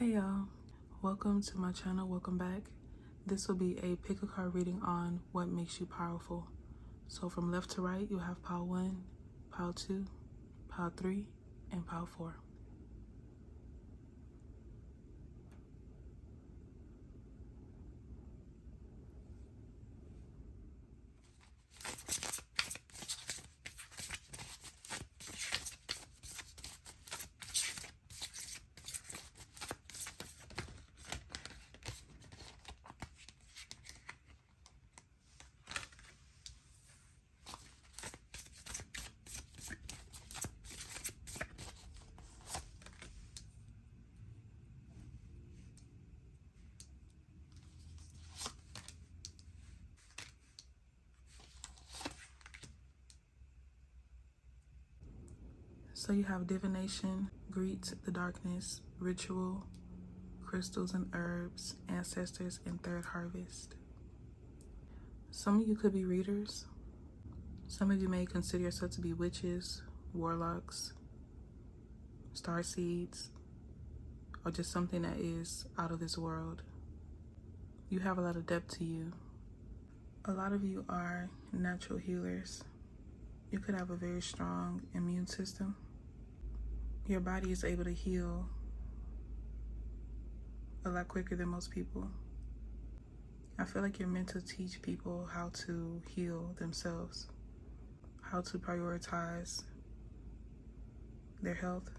Hey y'all, welcome to my channel, welcome back. This will be a pick a card reading on what makes you powerful. So from left to right, you have pile 1, pile 2, pile 3, and pile 4. So you have divination, greet the darkness, ritual, crystals and herbs, ancestors, and third harvest. Some of you could be readers. Some of you may consider yourself to be witches, warlocks, starseeds, or just something that is out of this world. You have a lot of depth to you. A lot of you are natural healers. You could have a very strong immune system. Your body is able to heal a lot quicker than most people. I feel like you're meant to teach people how to heal themselves, how to prioritize their health.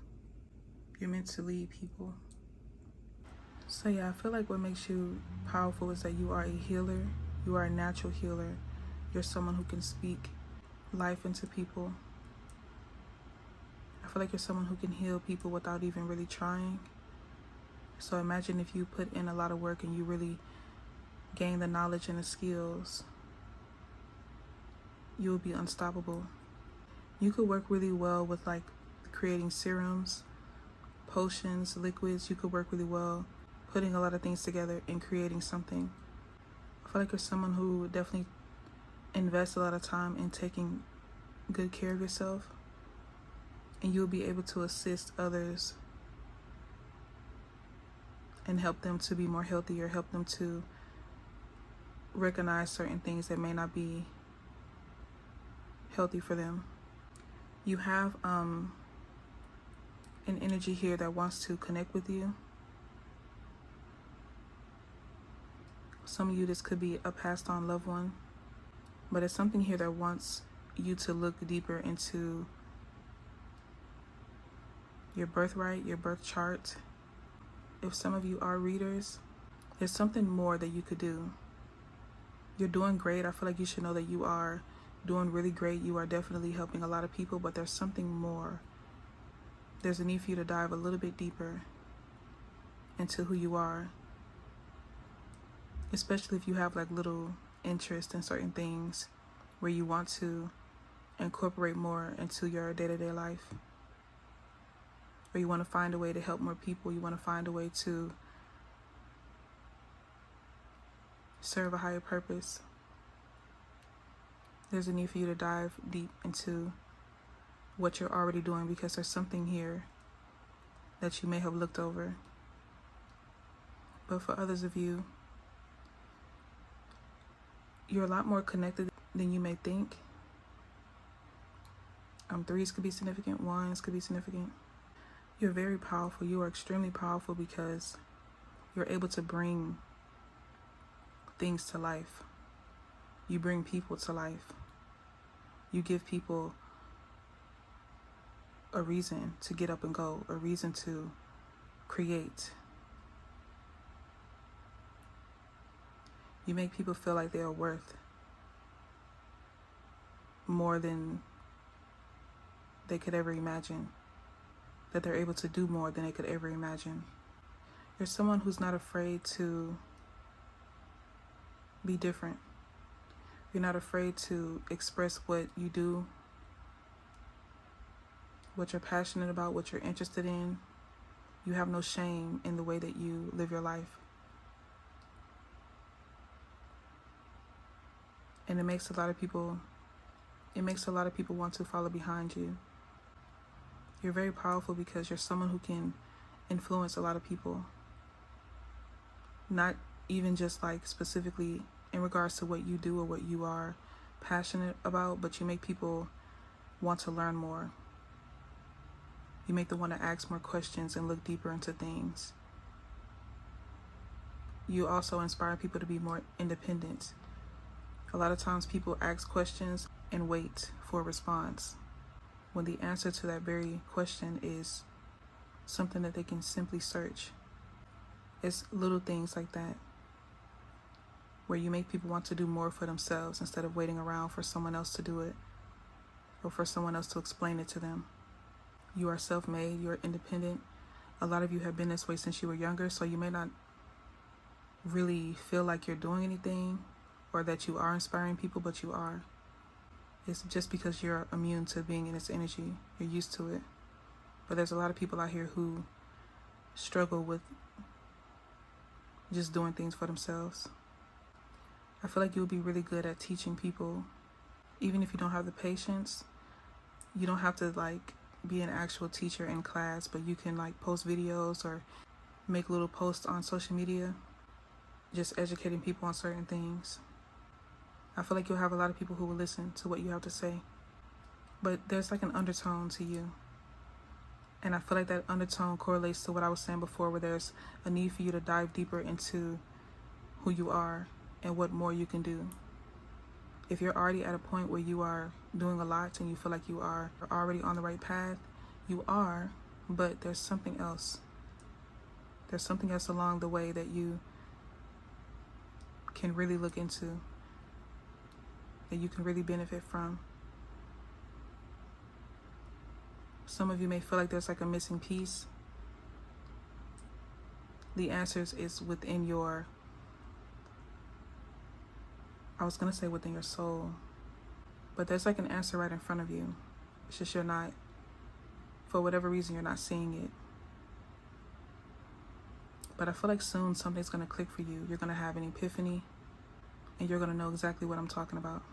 You're meant to lead people. So yeah, I feel like what makes you powerful is that you are a healer. You are a natural healer. You're someone who can speak life into people. I feel like you're someone who can heal people without even really trying. So imagine if you put in a lot of work and you really gain the knowledge and the skills, you will be unstoppable. You could work really well with like creating serums, potions, liquids. You could work really well putting a lot of things together and creating something. I feel like you're someone who definitely invests a lot of time in taking good care of yourself, and you'll be able to assist others and help them to be more healthy, or help them to recognize certain things that may not be healthy for them. You have an energy here that wants to connect with you. Some of you, this could be a passed on loved one, but it's something here that wants you to look deeper into your birthright, your birth chart. If some of you are readers, there's something more that you could do. You're doing great. I feel like you should know that you are doing really great. You are definitely helping a lot of people, but there's something more. There's a need for you to dive a little bit deeper into who you are, especially if you have like little interest in certain things where you want to incorporate more into your day-to-day life, or you want to find a way to help more people. You want to find a way to serve a higher purpose. There's a need for you to dive deep into what you're already doing, because there's something here that you may have looked over. But for others of you, you're a lot more connected than you may think. Threes could be significant, ones could be significant. You're very powerful. You are extremely powerful because you're able to bring things to life. You bring people to life. You give people a reason to get up and go, a reason to create. You make people feel like they are worth more than they could ever imagine, that they're able to do more than they could ever imagine. You're someone who's not afraid to be different. You're not afraid to express what you do, what you're passionate about, what you're interested in. You have no shame in the way that you live your life. And it makes a lot of people want to follow behind you. You're very powerful because you're someone who can influence a lot of people. Not even just like specifically in regards to what you do or what you are passionate about, but you make people want to learn more. You make them want to ask more questions and look deeper into things. You also inspire people to be more independent. A lot of times people ask questions and wait for a response, when the answer to that very question is something that they can simply search. It's little things like that, where you make people want to do more for themselves instead of waiting around for someone else to do it or for someone else to explain it to them. You are self-made, you're independent. A lot of you have been this way since you were younger, so you may not really feel like you're doing anything or that you are inspiring people, but you are. It's just because you're immune to being in this energy. You're used to it. But there's a lot of people out here who struggle with just doing things for themselves. I feel like you'll be really good at teaching people. Even if you don't have the patience, you don't have to like be an actual teacher in class, but you can like post videos or make little posts on social media, just educating people on certain things. I feel like you'll have a lot of people who will listen to what you have to say. But there's like an undertone to you. And I feel like that undertone correlates to what I was saying before, where there's a need for you to dive deeper into who you are and what more you can do. If you're already at a point where you are doing a lot and you feel like you are already on the right path, you are, but there's something else. There's something else along the way that you can really look into, that you can really benefit from. Some of you may feel like there's like a missing piece. The answers is within your, I was going to say within your soul, but there's like an answer right in front of you. It's just you're not, for whatever reason, you're not seeing it. But I feel like soon something's going to click for you. You're going to have an epiphany and you're going to know exactly what I'm talking about.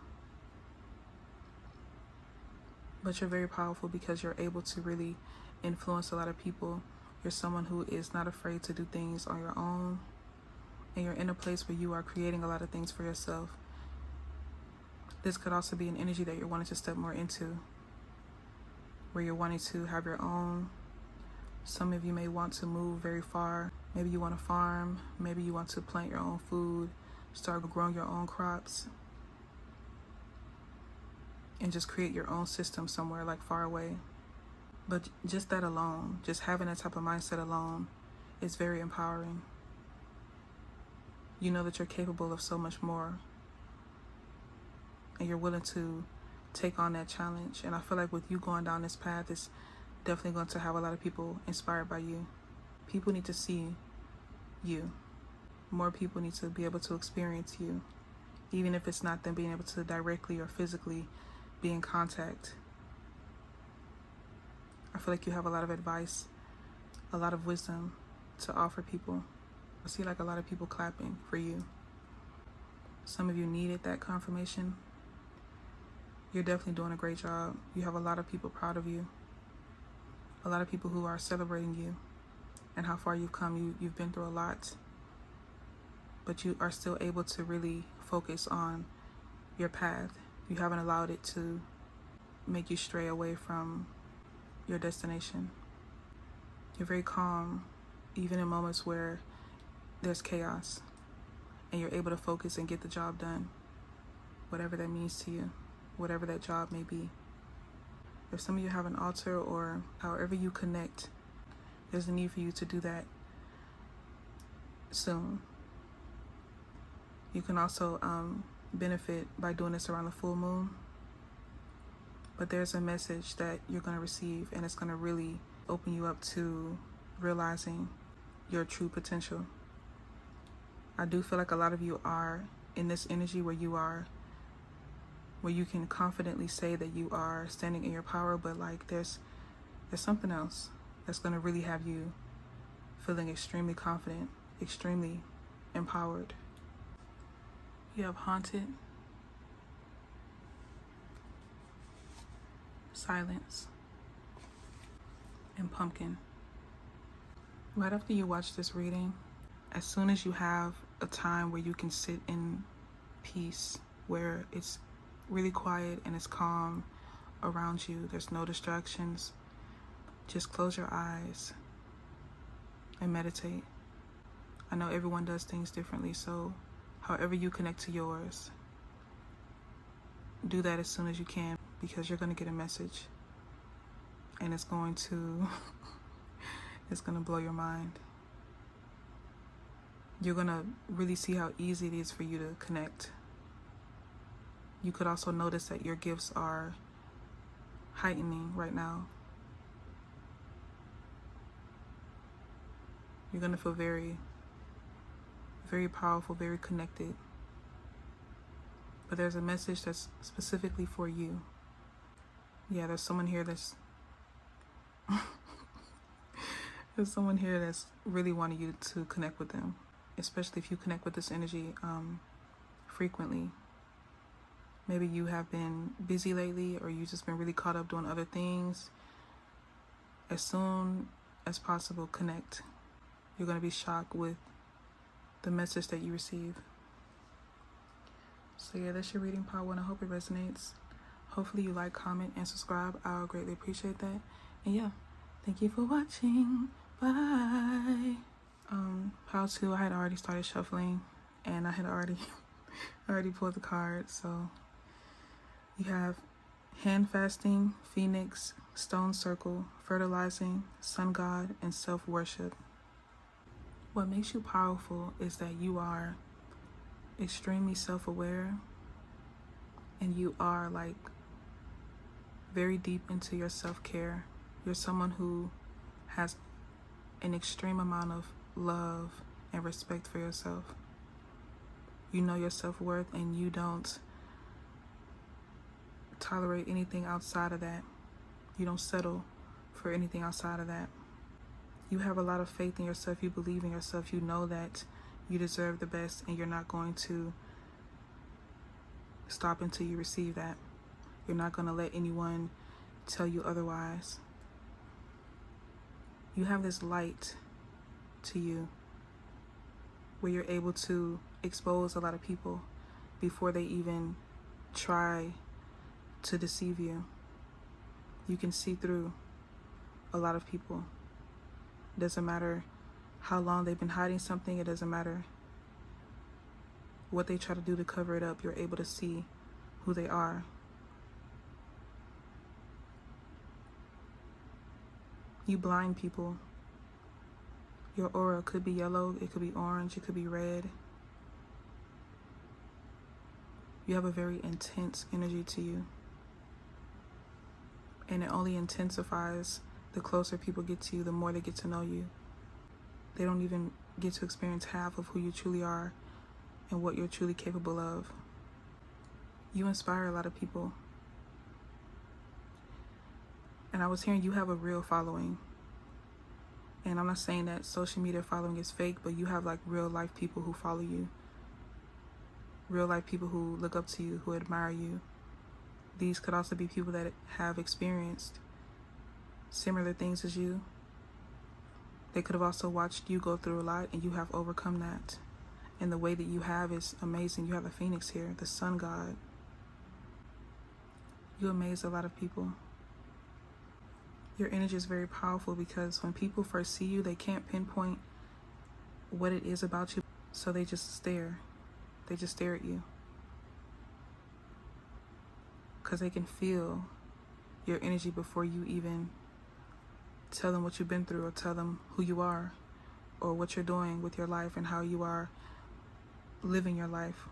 But you're very powerful because you're able to really influence a lot of people. You're someone who is not afraid to do things on your own. And you're in a place where you are creating a lot of things for yourself. This could also be an energy that you're wanting to step more into, where you're wanting to have your own. Some of you may want to move very far. Maybe you want to farm. Maybe you want to plant your own food, start growing your own crops, and just create your own system somewhere like far away. But just that alone, just having that type of mindset alone, is very empowering. You know that you're capable of so much more, and you're willing to take on that challenge. And I feel like with you going down this path, it's definitely going to have a lot of people inspired by you. People need to see you. More people need to be able to experience you, even if it's not them being able to directly or physically be in contact. I feel like you have a lot of advice, a lot of wisdom to offer people. I see like a lot of people clapping for you. Some of you needed that confirmation. You're definitely doing a great job. You have a lot of people proud of you. A lot of people who are celebrating you and how far you've come. You've been through a lot, but you are still able to really focus on your path. You haven't allowed it to make you stray away from your destination. You're very calm, even in moments where there's chaos, and you're able to focus and get the job done, whatever that means to you, whatever that job may be. If some of you have an altar or however you connect, there's a need for you to do that soon. You can also benefit by doing this around the full moon. But there's a message that you're going to receive, and it's going to really open you up to realizing your true potential. I do feel like a lot of you are in this energy where you can confidently say that you are standing in your power, but like there's something else that's going to really have you feeling extremely confident, extremely empowered. You have haunted, silence, and pumpkin. Right after you watch this reading, as soon as you have a time where you can sit in peace, where it's really quiet and it's calm around you, there's no distractions, just close your eyes and meditate. I know everyone does things differently, so however you connect to yours, do that as soon as you can, because you're going to get a message and it's going to it's going to blow your mind. You're going to really see how easy it is for you to connect. You could also notice that your gifts are heightening right now. You're going to feel very, very powerful, very connected. But there's a message that's specifically for you. Yeah, there's someone here that's there's someone here that's really wanting you to connect with them, especially if you connect with this energy frequently. Maybe you have been busy lately, or you've just been really caught up doing other things. As soon as possible, connect. You're going to be shocked with the message that you receive. So yeah, that's your reading, part 1. I hope it resonates. Hopefully you like, comment, and subscribe. I'll greatly appreciate that. And yeah, thank you for watching. Bye. Part 2, I had already started shuffling, and I had already pulled the card. So you have hand fasting, phoenix, stone circle, fertilizing, sun god, and self-worship. What makes you powerful is that you are extremely self-aware, and you are like very deep into your self-care. You're someone who has an extreme amount of love and respect for yourself. You know your self-worth, and you don't tolerate anything outside of that. You don't settle for anything outside of that. You have a lot of faith in yourself. You believe in yourself. You know that you deserve the best, and you're not going to stop until you receive that. You're not going to let anyone tell you otherwise. You have this light to you where you're able to expose a lot of people before they even try to deceive you. You can see through a lot of people. It doesn't matter how long they've been hiding something. It doesn't matter what they try to do to cover it up. You're able to see who they are. You blind people. Your aura could be yellow, it could be orange, it could be red. You have a very intense energy to you. And it only intensifies the closer people get to you, the more they get to know you. They don't even get to experience half of who you truly are and what you're truly capable of. You inspire a lot of people. And I was hearing you have a real following. And I'm not saying that social media following is fake, but you have like real life people who follow you. Real life people who look up to you, who admire you. These could also be people that have experienced similar things as you. They could have also watched you go through a lot, and you have overcome that. And the way that you have is amazing. You have a phoenix here, the sun god. You amaze a lot of people. Your energy is very powerful because when people first see you, they can't pinpoint what it is about you. So they just stare. They just stare at you. Because they can feel your energy before you even tell them what you've been through, or tell them who you are, or what you're doing with your life and how you are living your life.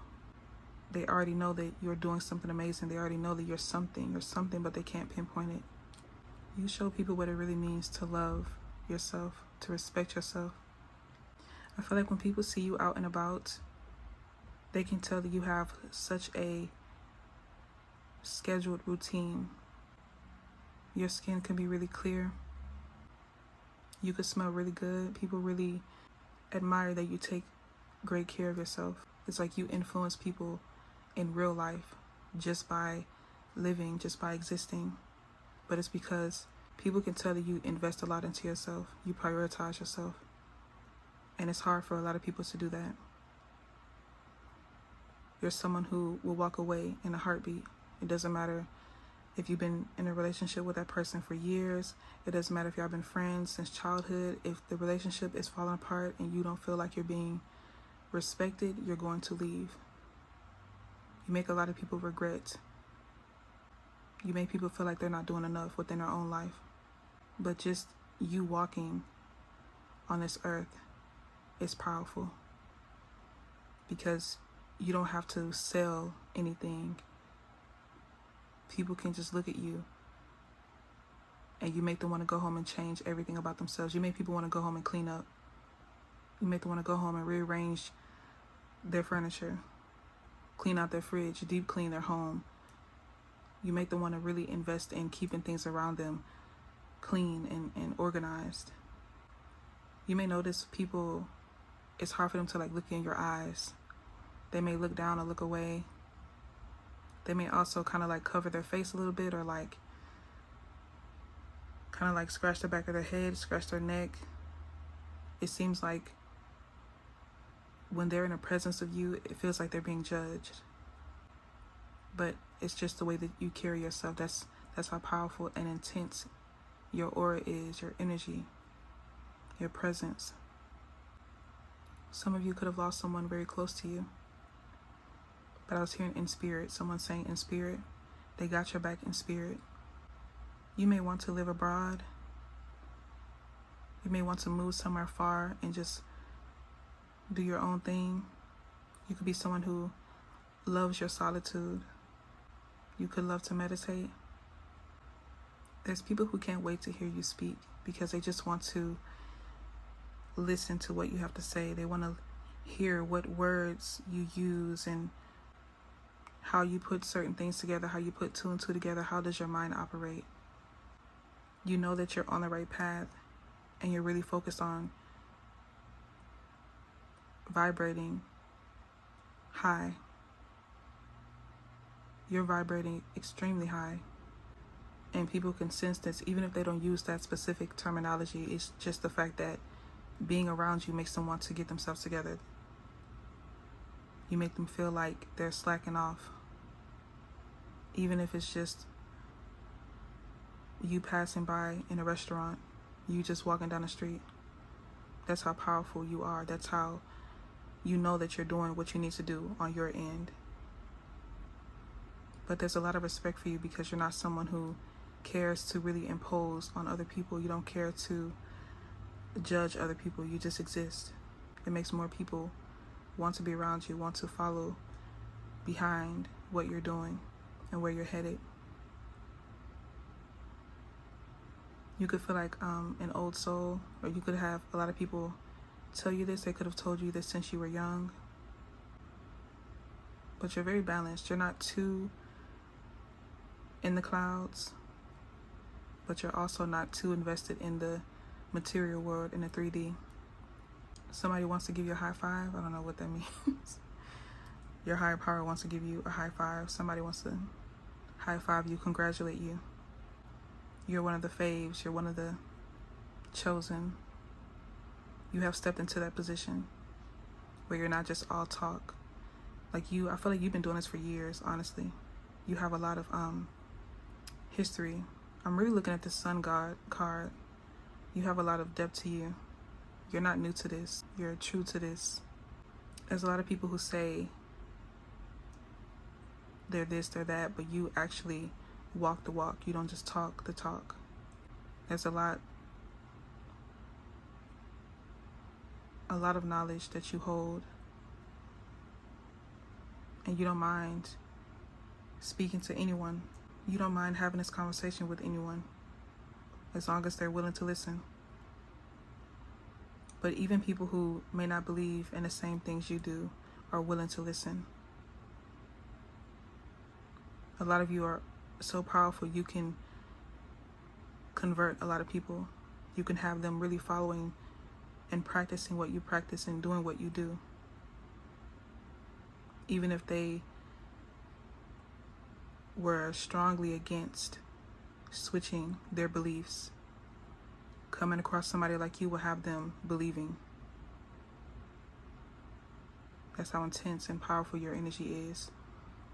They already know that you're doing something amazing. They already know that you're something or something, but they can't pinpoint it. You show people what it really means to love yourself, to respect yourself. I feel like when people see you out and about, they can tell that you have such a scheduled routine. Your skin can be really clear. You could smell really good. People really admire that you take great care of yourself. It's like you influence people in real life just by living, just by existing. But it's because people can tell that you invest a lot into yourself. You prioritize yourself. And it's hard for a lot of people to do that. You're someone who will walk away in a heartbeat. It doesn't matter if you've been in a relationship with that person for years. It doesn't matter if y'all been friends since childhood. If the relationship is falling apart and you don't feel like you're being respected, you're going to leave. You make a lot of people regret. You make people feel like they're not doing enough within their own life. But just you walking on this earth is powerful, because you don't have to sell anything. People can just look at you and you make them want to go home and change everything about themselves. You make people want to go home and clean up. You make them want to go home and rearrange their furniture, clean out their fridge, deep clean their home. You make them want to really invest in keeping things around them clean and organized. You may notice people, it's hard for them to like look in your eyes. They may look down or look away. They may also kind of like cover their face a little bit, or like kind of like scratch the back of their head, scratch their neck. It seems like when they're in the presence of you, it feels like they're being judged. But it's just the way that you carry yourself. That's how powerful and intense your aura is, your energy, your presence. Some of you could have lost someone very close to you. But I was hearing in spirit, someone saying in spirit, they got your back in spirit. You may want to live abroad. You may want to move somewhere far and just do your own thing. You could be someone who loves your solitude. You could love to meditate. There's people who can't wait to hear you speak because they just want to listen to what you have to say. They want to hear what words you use and how you put certain things together, how you put two and two together. How does your mind operate? You know that you're on the right path and you're really focused on vibrating high. You're vibrating extremely high. And people can sense this, even if they don't use that specific terminology. It's just the fact that being around you makes them want to get themselves together. You make them feel like they're slacking off. Even if it's just you passing by in a restaurant, you just walking down the street. That's how powerful you are. That's how you know that you're doing what you need to do on your end. But there's a lot of respect for you because you're not someone who cares to really impose on other people. You don't care to judge other people. You just exist. It makes more people want to be around you, want to follow behind what you're doing and where you're headed. You could feel like an old soul, or you could have a lot of people tell you this. They could have told you this since you were young. But you're very balanced. You're not too in the clouds, but you're also not too invested in the material world, in the 3D. Somebody wants to give you a high five. I don't know what that means. Your higher power wants to give you a high five. Somebody wants to high five you, congratulate you. You're one of the faves. You're one of the chosen. You have stepped into that position where you're not just all talk. Like I feel like you've been doing this for years, honestly. You have a lot of history. I'm really looking at the Sun God card. You have a lot of depth to you. You're not new to this. You're true to this. There's a lot of people who say they're this, they're that, but you actually walk the walk. You don't just talk the talk. There's a lot of knowledge that you hold, and you don't mind speaking to anyone. You don't mind having this conversation with anyone as long as they're willing to listen. But even people who may not believe in the same things you do are willing to listen. A lot of you are so powerful, you can convert a lot of people. You can have them really following and practicing what you practice and doing what you do. Even if they were strongly against switching their beliefs, coming across somebody like you will have them believing. That's how intense and powerful your energy is.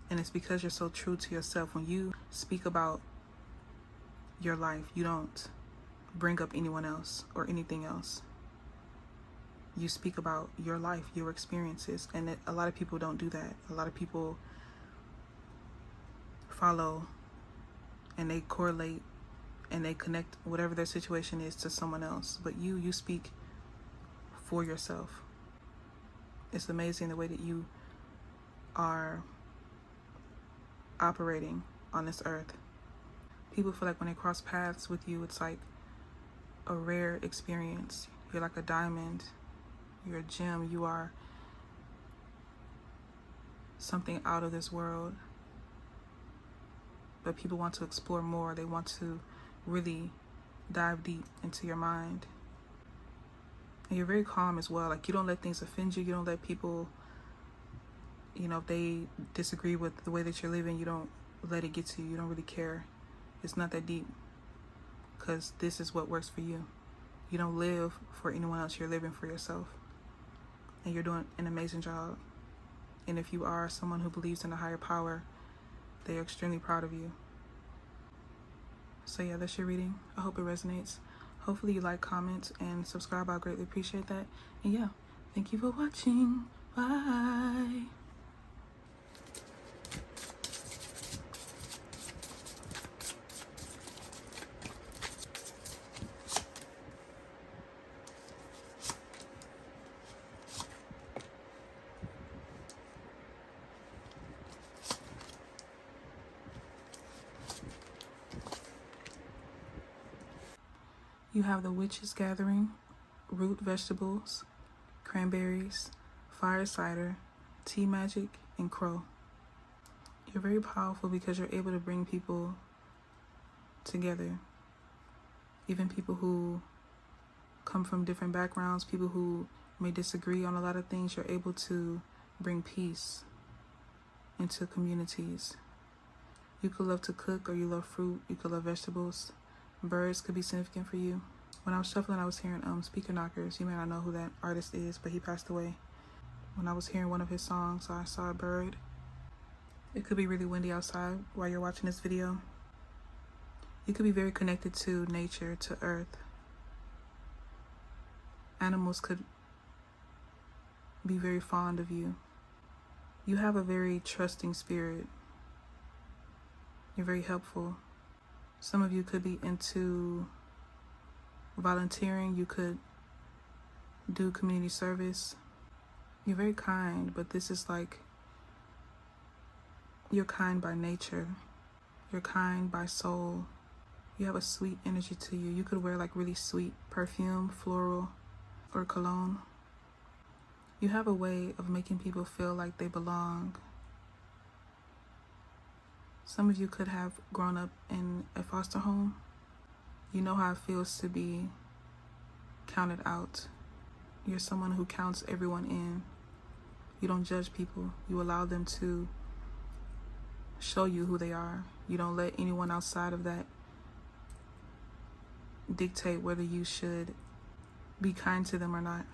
And it's because you're so true to yourself. When you speak about your life, you don't bring up anyone else or anything else. You speak about your life, your experiences. And a lot of people don't do that. A lot of people follow and they correlate and they connect whatever their situation is to someone else. But you speak for yourself. It's amazing the way that you are operating on this earth. People feel like when they cross paths with you, it's like a rare experience. You're like a diamond. You're a gem. You are something out of this world. But people want to explore more. They want to really dive deep into your mind. And you're very calm as well. Like, you don't let things offend you. You don't let people, you know, if they disagree with the way that you're living, you don't let it get to you. You don't really care. It's not that deep, because this is what works for you. You don't live for anyone else. You're living for yourself. And you're doing an amazing job. And if you are someone who believes in a higher power, they are extremely proud of you. So yeah, that's your reading. I hope it resonates. Hopefully you like, comment, and subscribe. I greatly appreciate that. And yeah, thank you for watching. Bye. You have the Witch's Gathering, root vegetables, cranberries, fire cider, tea magic, and crow. You're very powerful because you're able to bring people together. Even people who come from different backgrounds, people who may disagree on a lot of things, you're able to bring peace into communities. You could love to cook, or you love fruit, you could love vegetables. Birds could be significant for you. When I was shuffling, I was hearing speaker knockers. You may not know who that artist is, but he passed away. When I was hearing one of his songs, I saw a bird. It could be really windy outside while you're watching this video. You could be very connected to nature, to earth. Animals could be very fond of you. You have a very trusting spirit. You're very helpful. Some of you could be into volunteering. You could do community service. You're very kind, but this is like, you're kind by nature. You're kind by soul. You have a sweet energy to you. You could wear like really sweet perfume, floral, or cologne. You have a way of making people feel like they belong. Some of you could have grown up in a foster home. You know how it feels to be counted out. You're someone who counts everyone in. You don't judge people. You allow them to show you who they are. You don't let anyone outside of that dictate whether you should be kind to them or not.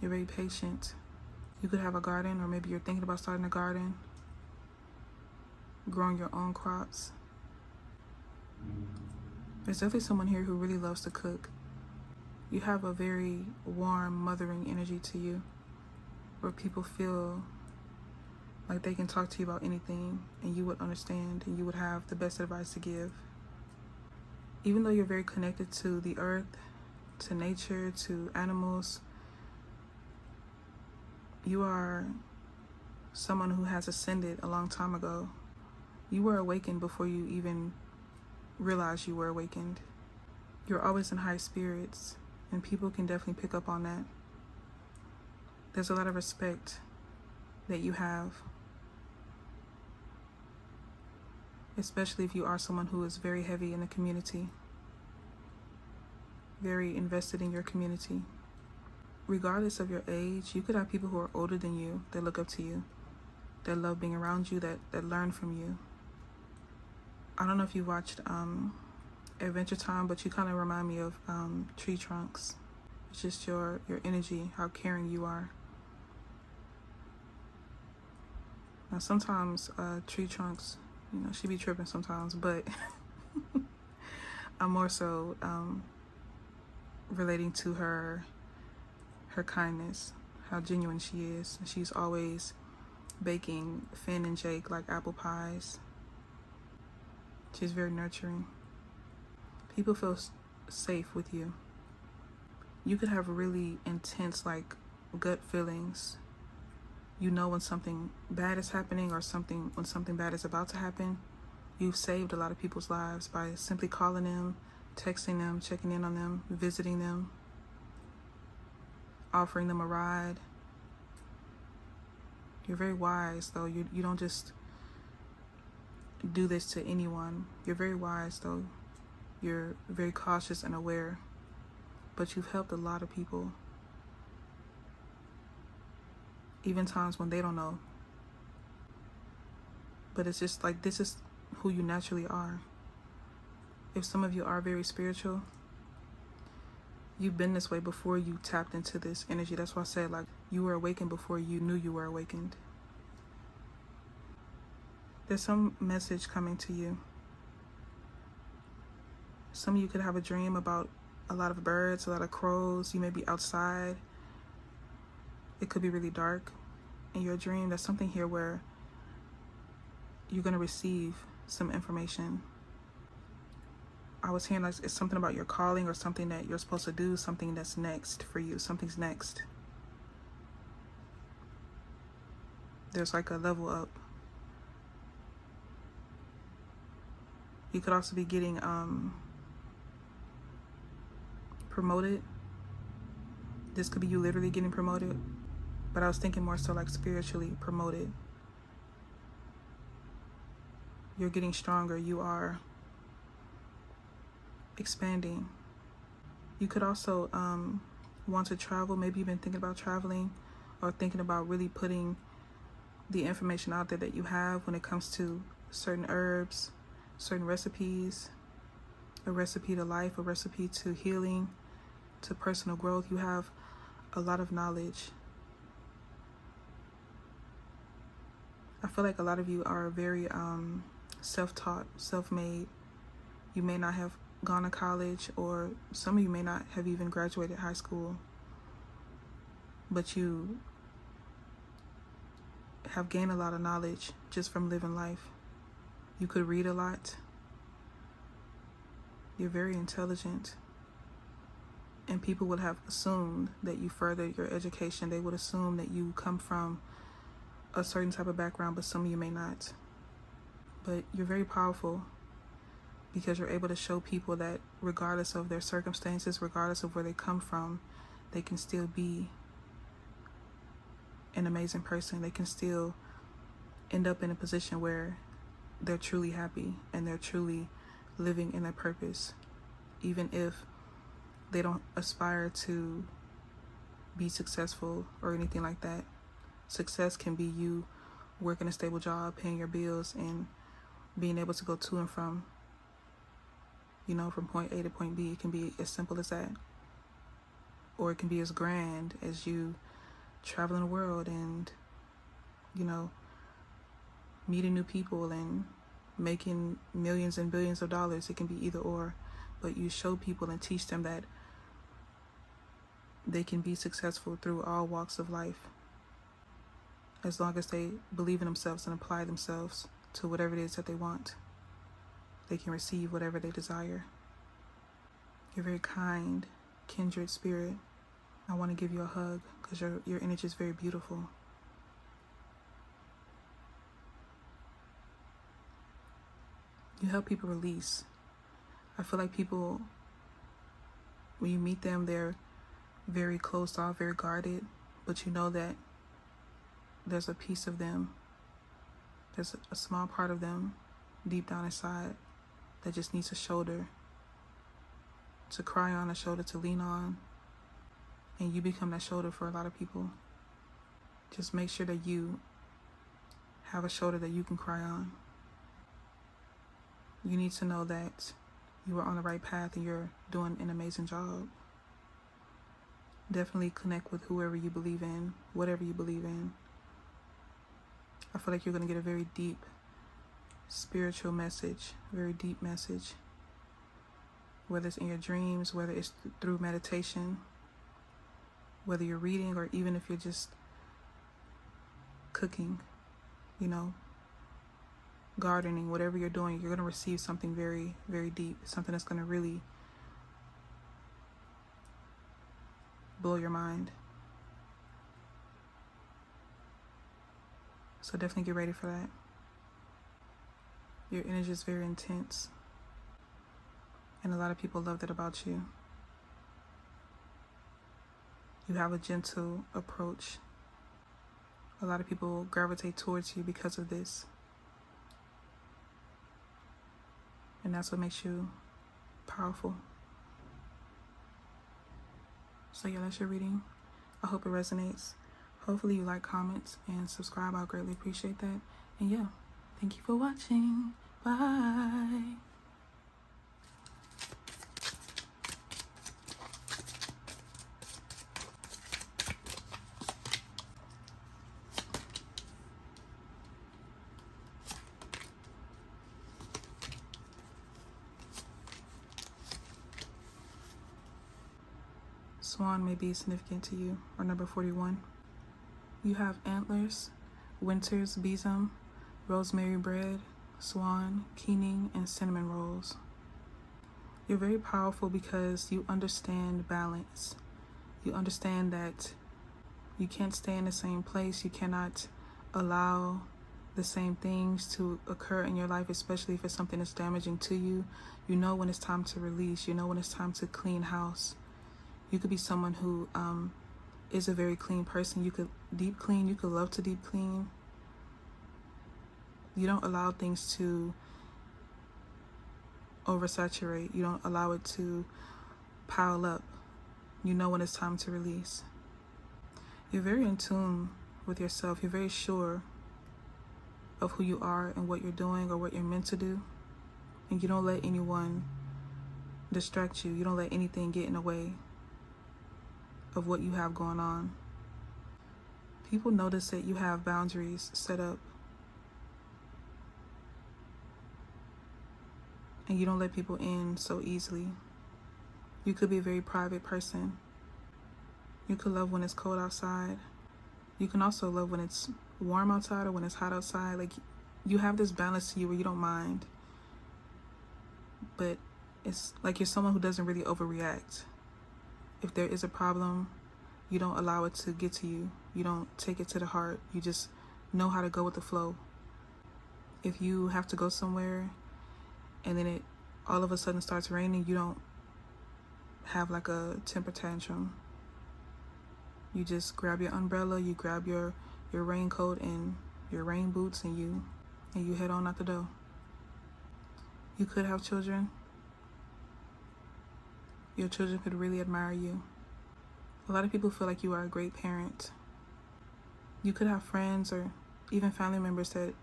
You're very patient. You could have a garden, or maybe you're thinking about starting a garden, growing your own crops. There's definitely someone here who really loves to cook. You have a very warm, mothering energy to you, where people feel like they can talk to you about anything and you would understand and you would have the best advice to give. Even though you're very connected to the earth, to nature, to animals, you are someone who has ascended a long time ago. You were awakened before you even realized you were awakened. You're always in high spirits, and people can definitely pick up on that. There's a lot of respect that you have, especially if you are someone who is very heavy in the community, very invested in your community. Regardless of your age, you could have people who are older than you that look up to you, that love being around you, that learn from you. I don't know if you watched Adventure Time, but you kind of remind me of tree trunks. It's just your energy, how caring you are. Now sometimes tree trunks, you know, she be tripping sometimes, but I'm more so relating to her kindness, how genuine she is. She's always baking Finn and Jake like apple pies. She's very nurturing. People feel safe with you. You could have really intense like gut feelings. You know when something bad is happening or when something bad is about to happen. You've saved a lot of people's lives by simply calling them, texting them, checking in on them, visiting them, offering them a ride. You're very wise, though. You don't just do this to anyone. You're very wise, though. You're very cautious and aware. But you've helped a lot of people. Even times when they don't know. But it's just like, this is who you naturally are. If some of you are very spiritual, you've been this way before you tapped into this energy. That's why I said, like, you were awakened before you knew you were awakened. There's some message coming to you. Some of you could have a dream about a lot of birds, a lot of crows. You may be outside. It could be really dark in your dream. There's something here where you're going to receive some information. I was hearing like it's something about your calling or something that you're supposed to do, something that's next for you. Something's next. There's like a level up. You could also be getting promoted. This could be you literally getting promoted, but I was thinking more so like spiritually promoted. You're getting stronger. You are expanding. You could also want to travel. Maybe you've been thinking about traveling or thinking about really putting the information out there that you have when it comes to certain herbs, certain recipes, a recipe to life, a recipe to healing, to personal growth. You have a lot of knowledge. I feel like a lot of you are very self-taught, self-made. You may not have gone to college, or some of you may not have even graduated high school, but you have gained a lot of knowledge just from living life. You could read a lot. You're very intelligent. And people would have assumed that you furthered your education. They would assume that you come from a certain type of background, but some of you may not. But you're very powerful because you're able to show people that regardless of their circumstances, regardless of where they come from, they can still be an amazing person. They can still end up in a position where they're truly happy and they're truly living in their purpose, even if they don't aspire to be successful or anything like that. Success can be you working a stable job, paying your bills, and being able to go to and from, from point A to point B. It can be as simple as that. Or it can be as grand as you traveling the world and, meeting new people and making millions and billions of dollars. It can be either or. But you show people and teach them that they can be successful through all walks of life, as long as they believe in themselves and apply themselves to whatever it is that they want. They can receive whatever they desire. You're very kind, kindred spirit. I want to give you a hug because your energy is very beautiful. You help people release. I feel like people, when you meet them, they're very closed off, very guarded, but you know that there's a piece of them, there's a small part of them deep down inside that just needs a shoulder to cry on, a shoulder to lean on, and you become that shoulder for a lot of people. Just make sure that you have a shoulder that you can cry on. You need to know that you are on the right path and you're doing an amazing job. Definitely connect with whoever you believe in, whatever you believe in. I feel like you're going to get a very deep spiritual message, very deep message. Whether it's in your dreams, whether it's through meditation, whether you're reading, or even if you're just cooking, you know, gardening, whatever you're doing, you're going to receive something very, very deep, something that's going to really blow your mind. So definitely get ready for that. Your energy is very intense, and a lot of people love that about you. You have a gentle approach. A lot of people gravitate towards you because of this. And that's what makes you powerful. So yeah, that's your reading. I hope it resonates. Hopefully you like, comments, and subscribe. I'll greatly appreciate that. And yeah, thank you for watching. Bye. Swan may be significant to you, or number 41. You have antlers, winter's besom, rosemary bread, swan, keening, and cinnamon rolls. You're very powerful because you understand balance. You understand that you can't stay in the same place. You cannot allow the same things to occur in your life, especially if it's something that's damaging to you. You know when it's time to release. You know when it's time to clean house. You could be someone who is a very clean person. You could deep clean. You could love to deep clean. You don't allow things to oversaturate. You don't allow it to pile up. You know when it's time to release. You're very in tune with yourself. You're very sure of who you are and what you're doing or what you're meant to do. And you don't let anyone distract you. You don't let anything get in the way of what you have going on. People notice that you have boundaries set up, and you don't let people in so easily. You could be a very private person. You could love when it's cold outside. You can also love when it's warm outside or when it's hot outside. Like, you have this balance to you where you don't mind, but it's like you're someone who doesn't really overreact. If there is a problem, you don't allow it to get to you. You don't take it to the heart. You just know how to go with the flow. If you have to go somewhere and then it all of a sudden starts raining, you don't have like a temper tantrum. You just grab your umbrella, you grab your raincoat and your rain boots, and you head on out the door. You could have children. Your children could really admire you. A lot of people feel like you are a great parent. You could have friends or even family members that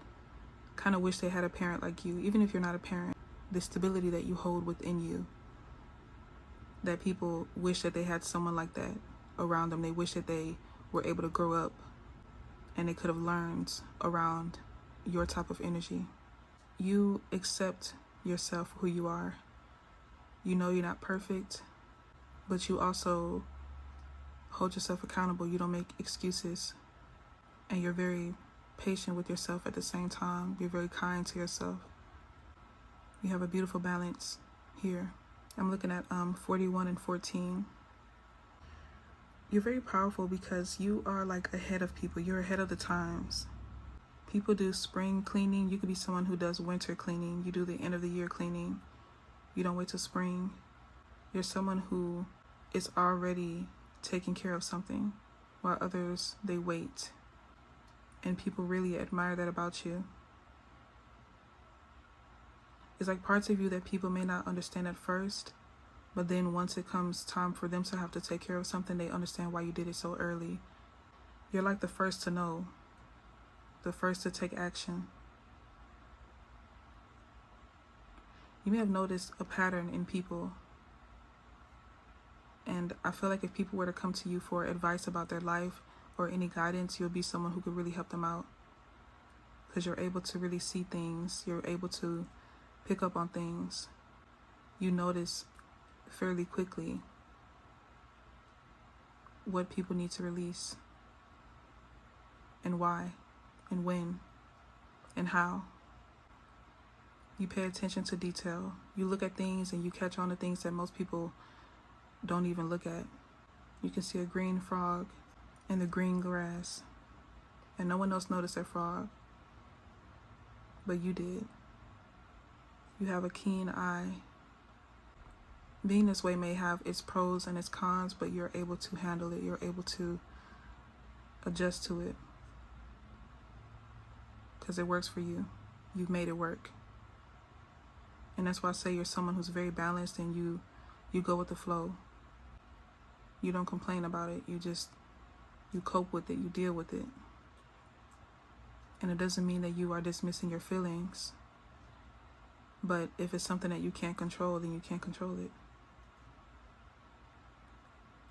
kind of wish they had a parent like you. Even if you're not a parent, the stability that you hold within you, that people wish that they had someone like that around them. They wish that they were able to grow up and they could have learned around your type of energy. You accept yourself for who you are. You know you're not perfect, but you also hold yourself accountable. You don't make excuses, and you're very patient with yourself at the same time. You're very kind to yourself. You have a beautiful balance here. I'm looking at 41 and 14. You're very powerful because you are like ahead of people. You're ahead of the times. People do spring cleaning. You could be someone who does winter cleaning. You do the end of the year cleaning. You don't wait till spring. You're someone who is already taking care of something, while others, they wait. And people really admire that about you. It's like parts of you that people may not understand at first, but then once it comes time for them to have to take care of something, they understand why you did it so early. You're like the first to know, the first to take action. You may have noticed a pattern in people, and I feel like if people were to come to you for advice about their life or any guidance, you'll be someone who could really help them out. because you're able to really see things. You're able to pick up on things. You notice fairly quickly what people need to release and why and when and how. You pay attention to detail. You look at things and you catch on to things that most people don't even look at. You can see a green frog in the green grass, and no one else noticed that frog, but you did. You have a keen eye. Being this way may have its pros and its cons, but you're able to handle it. You're able to adjust to it because it works for you. You've made it work. And that's why I say you're someone who's very balanced, and you go with the flow. You don't complain about it. You cope with it. You deal with it. And it doesn't mean that you are dismissing your feelings. But if it's something that you can't control, then you can't control it.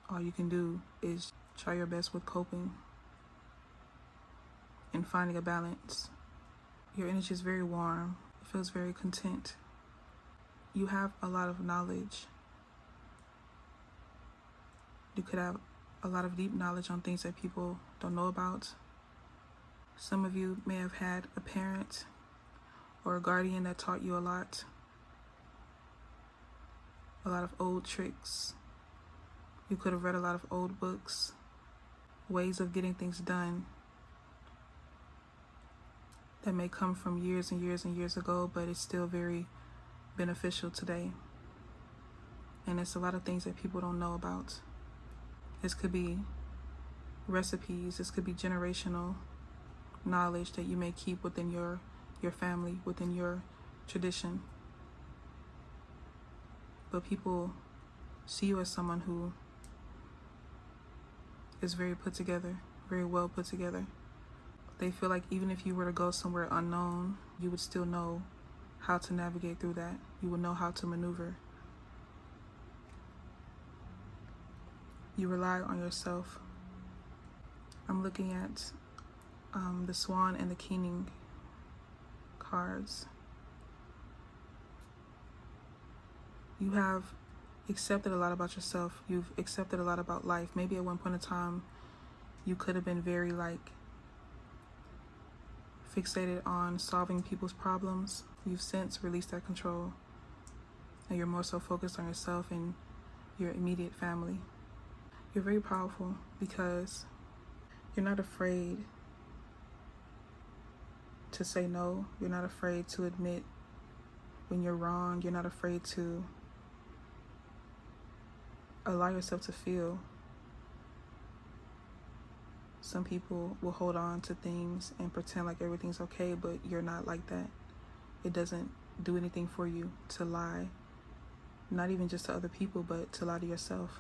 All you can do is try your best with coping and finding a balance. Your energy is very warm. It feels very content. You have a lot of knowledge. You could have a lot of deep knowledge on things that people don't know about. Some of you may have had a parent or a guardian that taught you a lot of old tricks. You could have read a lot of old books, ways of getting things done that may come from years and years and years ago, but it's still very beneficial today. And it's a lot of things that people don't know about. This could be recipes, this could be generational knowledge that you may keep within your family, within your tradition. But people see you as someone who is very put together, very well put together. They feel like even if you were to go somewhere unknown, you would still know how to navigate through that. You would know how to maneuver. You rely on yourself. I'm looking at the Swan and the Keening cards. You have accepted a lot about yourself. You've accepted a lot about life. Maybe at one point in time, you could have been very fixated on solving people's problems. You've since released that control, and you're more so focused on yourself and your immediate family. You're very powerful because you're not afraid to say no. You're not afraid to admit when you're wrong. You're not afraid to allow yourself to feel. Some people will hold on to things and pretend like everything's okay, but you're not like that. It doesn't do anything for you to lie, not even just to other people, but to lie to yourself.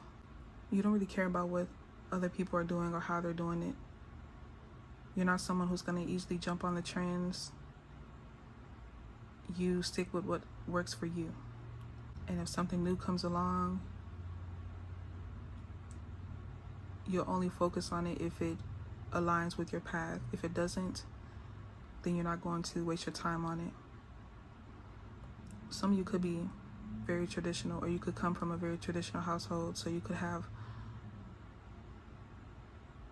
You don't really care about what other people are doing or how they're doing it. You're not someone who's going to easily jump on the trends. You stick with what works for you. And if something new comes along, you'll only focus on it if it aligns with your path. If it doesn't, then you're not going to waste your time on it. Some of you could be very traditional, or you could come from a very traditional household, so you could have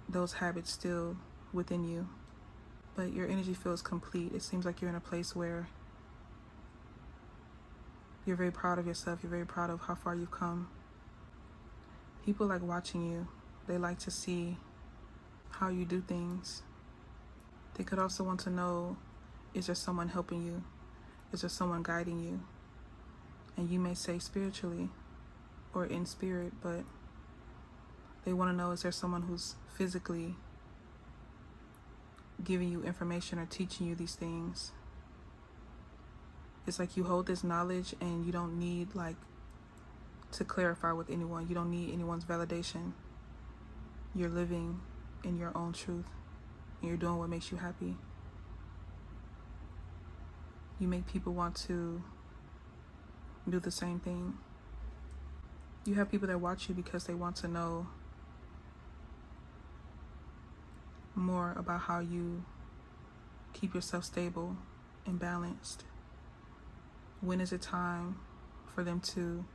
those habits still within you, but your energy feels complete. It seems like you're in a place where you're very proud of yourself. You're very proud of how far you've come. People like watching you. They like to see how you do things. They could also want to know, is there someone helping you? Is there someone guiding you? And you may say spiritually or in spirit, but they want to know, is there someone who's physically giving you information or teaching you these things? It's like you hold this knowledge and you don't need to clarify with anyone. You don't need anyone's validation. You're living in your own truth, and you're doing what makes you happy. You make people want to do the same thing. You have people that watch you because they want to know more about how you keep yourself stable and balanced? When is it time for them to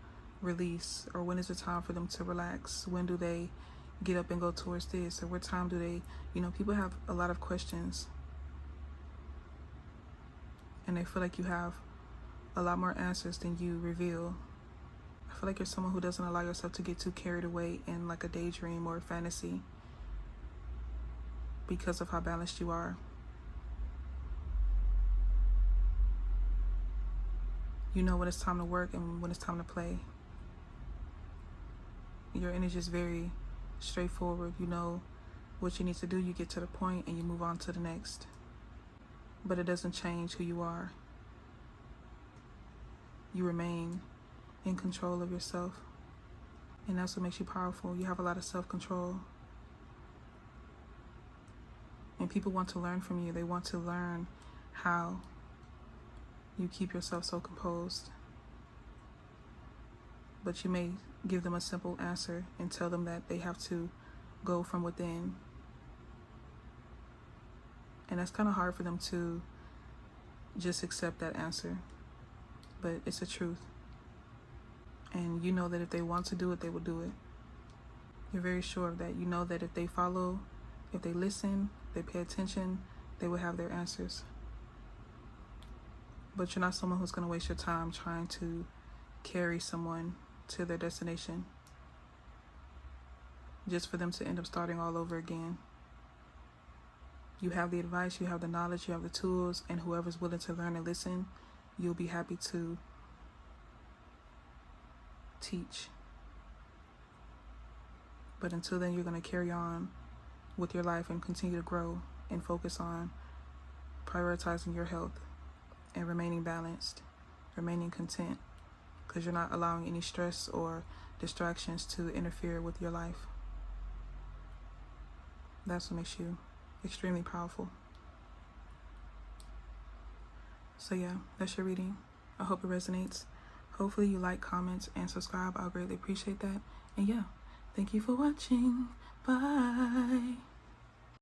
release, or when is it time for them to relax? When do they get up and go towards this, or what time do they, people have a lot of questions, and they feel like you have a lot more answers than you reveal. I feel like you're someone who doesn't allow yourself to get too carried away in like a daydream or a fantasy because of how balanced you are. You know when it's time to work and when it's time to play. Your energy is very straightforward. You know what you need to do, you get to the point and you move on to the next. But it doesn't change who you are. You remain in control of yourself. And that's what makes you powerful. You have a lot of self-control. And people want to learn from you. They want to learn how you keep yourself so composed. But you may give them a simple answer and tell them that they have to go from within. And that's kind of hard for them to just accept that answer. But it's the truth. And you know that if they want to do it, they will do it. You're very sure of that. You know that if they follow, if they listen, they pay attention, they will have their answers. But you're not someone who's going to waste your time trying to carry someone to their destination just for them to end up starting all over again. You have the advice, you have the knowledge, you have the tools, and whoever's willing to learn and listen, you'll be happy to teach. But until then, you're going to carry on with your life and continue to grow and focus on prioritizing your health and remaining balanced, remaining content, because you're not allowing any stress or distractions to interfere with your life. That's what makes you extremely powerful. So yeah, that's your reading. I hope it resonates. Hopefully you like, comment, and subscribe. I'll greatly appreciate that. And yeah, thank you for watching. Bye.